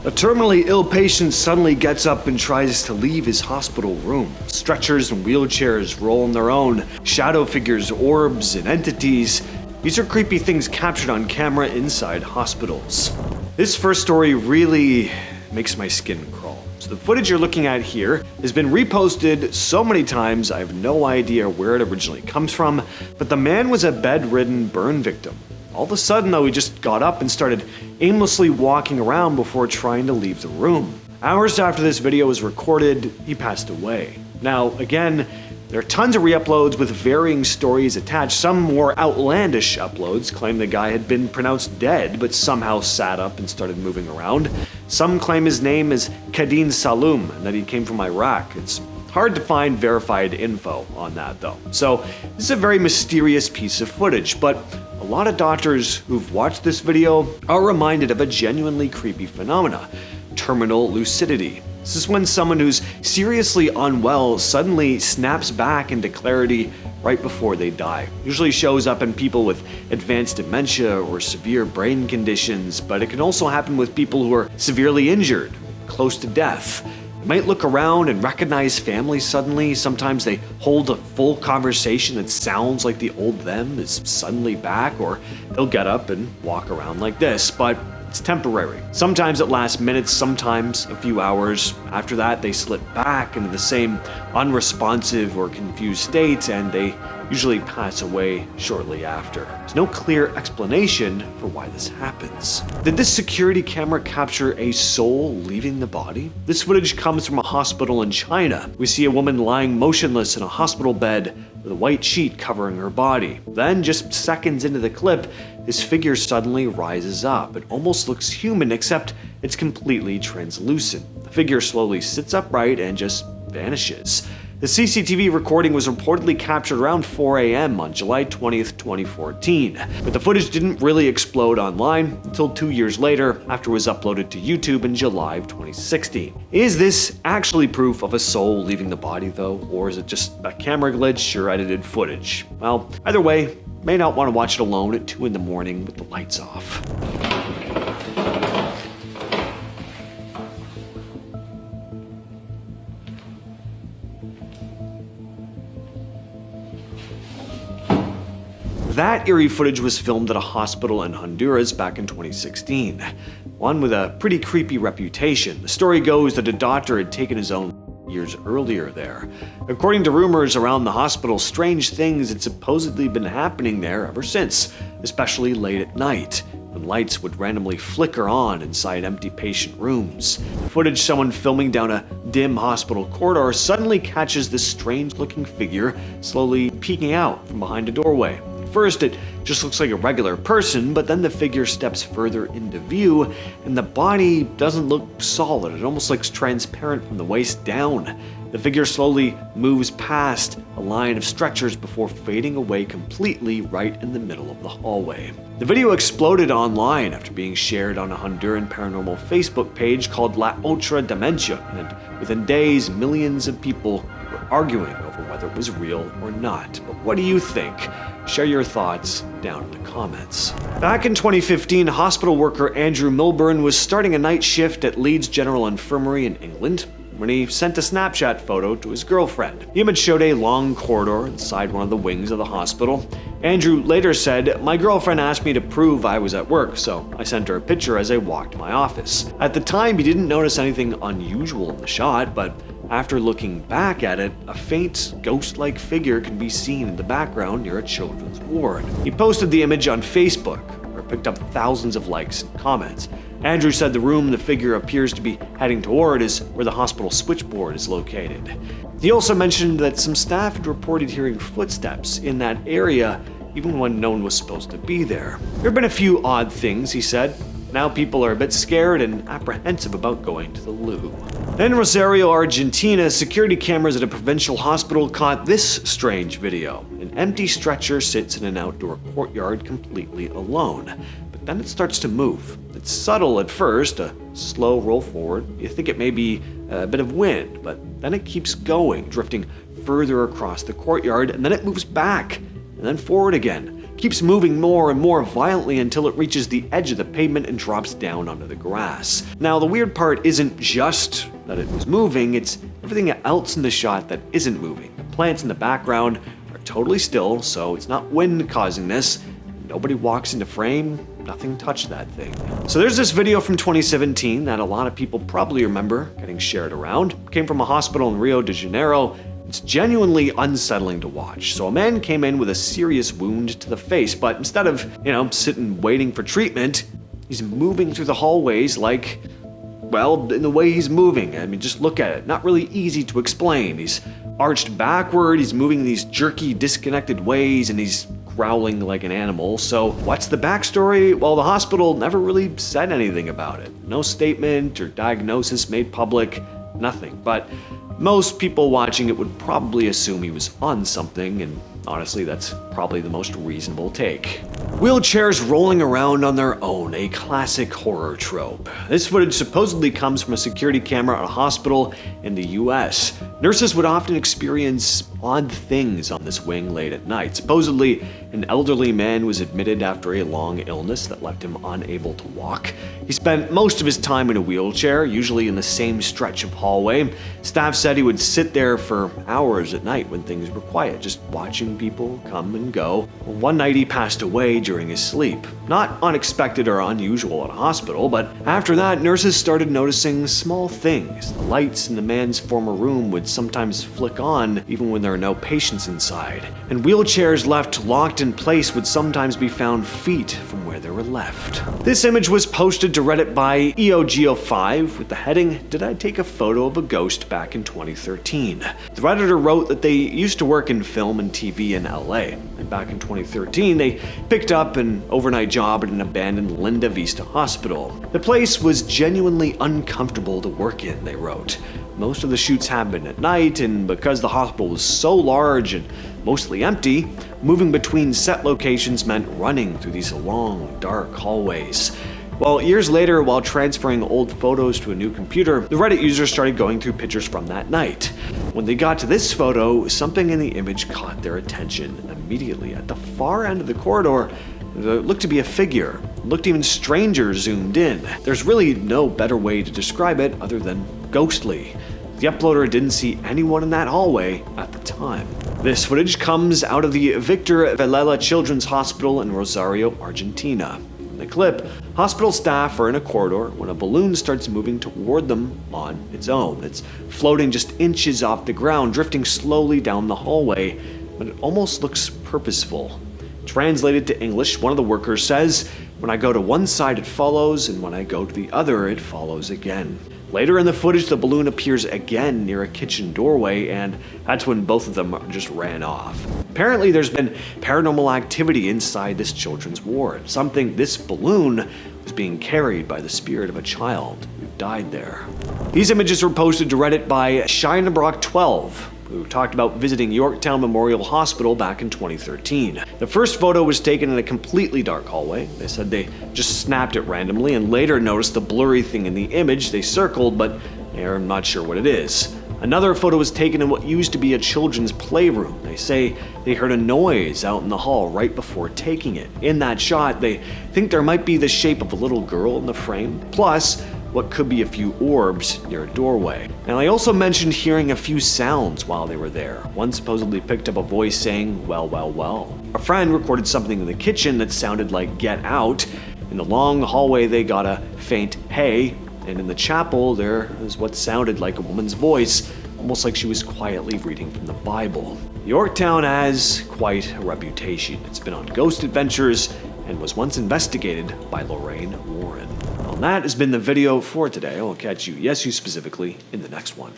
A terminally ill patient suddenly gets up and tries to leave his hospital room. Stretchers and wheelchairs roll on their own. Shadow figures, orbs, and entities. These are creepy things captured on camera inside hospitals. This first story really makes my skin crawl. So the footage you're looking at here has been reposted so many times I have no idea where it originally comes from, but the man was a bedridden burn victim. All of a sudden though, he just got up and started aimlessly walking around before trying to leave the room. Hours after this video was recorded, he passed away. Now again, there are tons of re-uploads with varying stories attached. Some more outlandish uploads claim the guy had been pronounced dead but somehow sat up and started moving around. Some claim his name is Kadin Saloom and that he came from Iraq. It's hard to find verified info on that though. So this is a very mysterious piece of footage, but a lot of doctors who've watched this video are reminded of a genuinely creepy phenomena: terminal lucidity. This is when someone who's seriously unwell suddenly snaps back into clarity right before they die. Usually shows up in people with advanced dementia or severe brain conditions, but it can also happen with people who are severely injured, close to death. They might look around and recognize family suddenly. Sometimes they hold a full conversation that sounds like the old them is suddenly back, or they'll get up and walk around like this, but it's temporary. Sometimes it lasts minutes, sometimes a few hours. After that, they slip back into the same unresponsive or confused state, and they usually pass away shortly after. There's no clear explanation for why this happens. Did this security camera capture a soul leaving the body? This footage comes from a hospital in China. We see a woman lying motionless in a hospital bed with a white sheet covering her body. Then, just seconds into the clip, this figure suddenly rises up. It almost looks human, except it's completely translucent. The figure slowly sits upright and just vanishes. The CCTV recording was reportedly captured around 4 a.m. on July 20th, 2014, but the footage didn't really explode online until 2 years later after it was uploaded to YouTube in July of 2016. Is this actually proof of a soul leaving the body though, or is it just a camera glitch or edited footage? Well, either way, you may not want to watch it alone at 2 in the morning with the lights off. That eerie footage was filmed at a hospital in Honduras back in 2016, one with a pretty creepy reputation. The story goes that a doctor had taken his own years earlier there. According to rumors around the hospital, strange things had supposedly been happening there ever since, especially late at night, when lights would randomly flicker on inside empty patient rooms. The footage someone filming down a dim hospital corridor suddenly catches this strange-looking figure slowly peeking out from behind a doorway. First, it just looks like a regular person, but then the figure steps further into view, and the body doesn't look solid. It almost looks transparent from the waist down. The figure slowly moves past a line of stretchers before fading away completely right in the middle of the hallway. The video exploded online after being shared on a Honduran paranormal Facebook page called La Otra Demencia, and within days, millions of people were arguing over whether it was real or not. But what do you think? Share your thoughts down in the comments. Back in 2015, hospital worker Andrew Milburn was starting a night shift at Leeds General Infirmary in England when he sent a Snapchat photo to his girlfriend. The image showed a long corridor inside one of the wings of the hospital. Andrew later said, "My girlfriend asked me to prove I was at work, so I sent her a picture as I walked to my office." At the time, he didn't notice anything unusual in the shot, but after looking back at it, a faint, ghost-like figure can be seen in the background near a children's ward. He posted the image on Facebook, where it picked up thousands of likes and comments. Andrew said the room the figure appears to be heading toward is where the hospital switchboard is located. He also mentioned that some staff had reported hearing footsteps in that area, even when no one was supposed to be there. There have been a few odd things, he said. Now people are a bit scared and apprehensive about going to the loo. In Rosario, Argentina, security cameras at a provincial hospital caught this strange video. An empty stretcher sits in an outdoor courtyard completely alone, but then it starts to move. It's subtle at first, a slow roll forward. You think it may be a bit of wind, but then it keeps going, drifting further across the courtyard, and then it moves back, and then forward again. keeps moving more and more violently until it reaches the edge of the pavement and drops down onto the grass. Now, the weird part isn't just that it was moving, it's everything else in the shot that isn't moving. The plants in the background are totally still, so it's not wind causing this. Nobody walks into frame, nothing touched that thing. So there's this video from 2017 that a lot of people probably remember getting shared around. It came from a hospital in Rio de Janeiro. It's genuinely unsettling to watch. So a man came in with a serious wound to the face, but instead of, sitting waiting for treatment, he's moving through the hallways like, well, in the way he's moving. I mean, just look at it. Not really easy to explain. He's arched backward, he's moving in these jerky, disconnected ways, and he's growling like an animal. So what's the backstory? Well, the hospital never really said anything about it. No statement or diagnosis made public, nothing. But most people watching it would probably assume he was on something, and honestly, that's probably the most reasonable take. Wheelchairs rolling around on their own, a classic horror trope. This footage supposedly comes from a security camera at a hospital in the US. Nurses would often experience odd things on this wing late at night. Supposedly, an elderly man was admitted after a long illness that left him unable to walk. He spent most of his time in a wheelchair, usually in the same stretch of hallway. Staff said he would sit there for hours at night when things were quiet, just watching people come and go. One night he passed away during his sleep. Not unexpected or unusual at a hospital, but after that, nurses started noticing small things. The lights in the man's former room would sometimes flick on even when there are no patients inside. And wheelchairs left locked in place would sometimes be found feet from where they were left. This image was posted to Reddit by EOGO5 with the heading, "Did I take a photo of a ghost back in 2013?" The Redditor wrote that they used to work in film and TV in LA, and back in 2013 they picked up an overnight job at an abandoned Linda Vista hospital. The place was genuinely uncomfortable to work in, they wrote. Most of the shoots happened at night, and because the hospital was so large and mostly empty, moving between set locations meant running through these long, dark hallways. Well, years later, while transferring old photos to a new computer, the Reddit users started going through pictures from that night. When they got to this photo, something in the image caught their attention immediately. At the far end of the corridor, there looked to be a figure. It looked even stranger zoomed in. There's really no better way to describe it other than ghostly. The uploader didn't see anyone in that hallway at the time. This footage comes out of the Victor Vellela Children's Hospital in Rosario, Argentina. In the clip, hospital staff are in a corridor when a balloon starts moving toward them on its own. It's floating just inches off the ground, drifting slowly down the hallway, but it almost looks purposeful. Translated to English, one of the workers says, "When I go to one side it follows, and when I go to the other it follows again." Later in the footage, the balloon appears again near a kitchen doorway, and that's when both of them just ran off. Apparently, there's been paranormal activity inside this children's ward. This balloon was being carried by the spirit of a child who died there. These images were posted to Reddit by Shinabrock12, who talked about visiting Yorktown Memorial Hospital back in 2013. The first photo was taken in a completely dark hallway. They said they just snapped it randomly and later noticed the blurry thing in the image they circled, but they're not sure what it is. Another photo was taken in what used to be a children's playroom. They say they heard a noise out in the hall right before taking it. In that shot, they think there might be the shape of a little girl in the frame, plus what could be a few orbs near a doorway. Now, they also mentioned hearing a few sounds while they were there. One supposedly picked up a voice saying, "Well, well, well." A friend recorded something in the kitchen that sounded like "Get out." In the long hallway, they got a faint "Hey," and in the chapel, there was what sounded like a woman's voice, almost like she was quietly reading from the Bible. Yorktown has quite a reputation. It's been on ghost adventures and was once investigated by Lorraine Warren. Well, that has been the video for today. I'll catch you, yes, you specifically, in the next one.